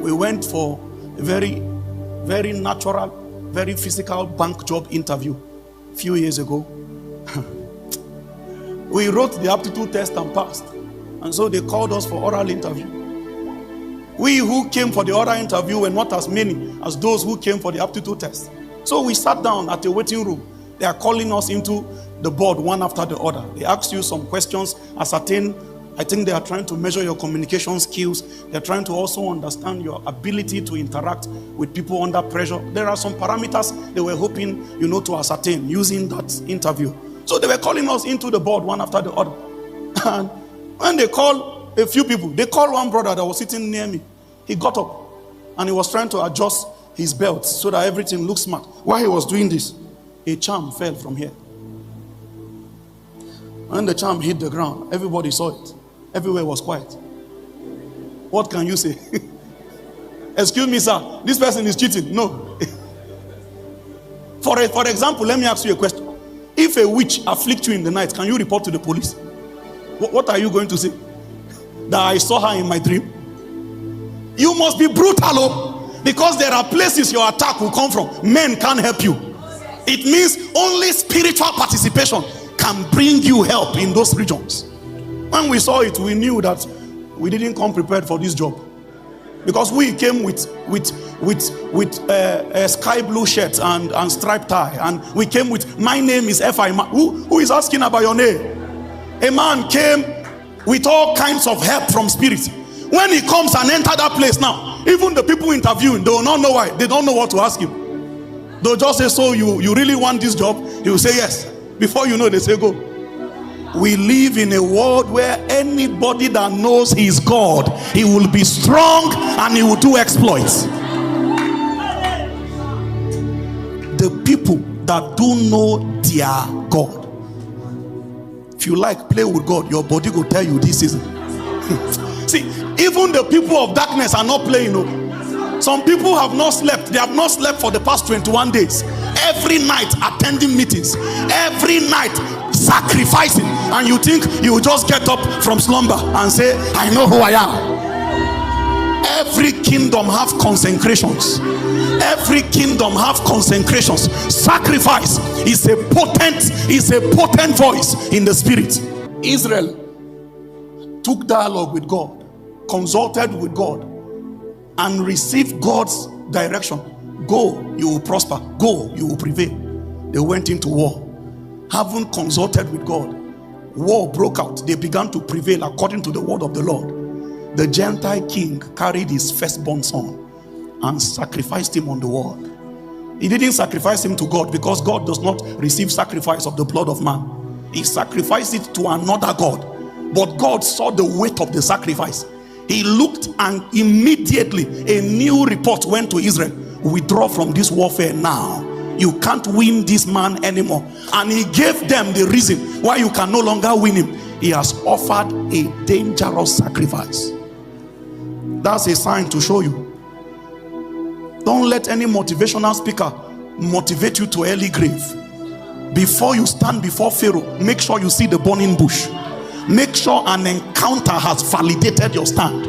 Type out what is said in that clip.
We went for a very, very natural, very physical bank job interview a few years ago. We wrote the aptitude test and passed. And so they called us for oral interview. We who came for the oral interview were not as many as those who came for the aptitude test. So we sat down at the waiting room. They are calling us into the board one after the other. They ask you some questions, ascertain. I think they are trying to measure your communication skills. They're trying to also understand your ability to interact with people under pressure. There are some parameters they were hoping, to ascertain using that interview. So they were calling us into the board one after the other. And when they called a few people, they called one brother that was sitting near me. He got up and he was trying to adjust his belt so that everything looked smart. While he was doing this, a charm fell from here. When the charm hit the ground, everybody saw it. Everywhere was quiet. What can you say? Excuse me, sir, this person is cheating. No. For example, let me ask you a question. If a witch afflicts you in the night, can you report to the police? What are you going to say? That I saw her in my dream? You must be brutal, because there are places your attack will come from. Men can't help you. It means only spiritual participation can bring you help in those regions. When we saw it, we knew that we didn't come prepared for this job, because we came with sky blue shirts and striped tie, and we came with "My name is Effa." Who is asking about your name? A man came with all kinds of help from spirit. When he comes and enter that place now, even the people interviewing, they will not know why. They don't know what to ask him. They'll just say, "So you really want this job?" He will say yes. Before you know, they say go. We live in a world where anybody that knows he is God, he will be strong and he will do exploits. The people that do know their God, if you like, play with God, your body will tell you this isn't. See, even the people of darkness are not playing. No. Some people have not slept. They have not slept for the past 21 days. Every night attending meetings. Every night sacrificing. And you think you will just get up from slumber and say, "I know who I am." Every kingdom have consecrations. Every kingdom have consecrations. Sacrifice is a potent voice in the spirit. Israel took dialogue with God, consulted with God, and received God's direction. Go, you will prosper. Go, you will prevail. They went into war. Having consulted with God, war broke out. They began to prevail according to the word of the Lord. The Gentile king carried his firstborn son and sacrificed him on the wall. He didn't sacrifice him to God, because God does not receive sacrifice of the blood of man. He sacrificed it to another God. But God saw the weight of the sacrifice. He looked, and immediately a new report went to Israel. Withdraw from this warfare now. You can't win this man anymore. And he gave them the reason why you can no longer win him. He has offered a dangerous sacrifice. That's a sign to show you. Don't let any motivational speaker motivate you to early grave. Before you stand before Pharaoh, make sure you see the burning bush. Make sure an encounter has validated your stand.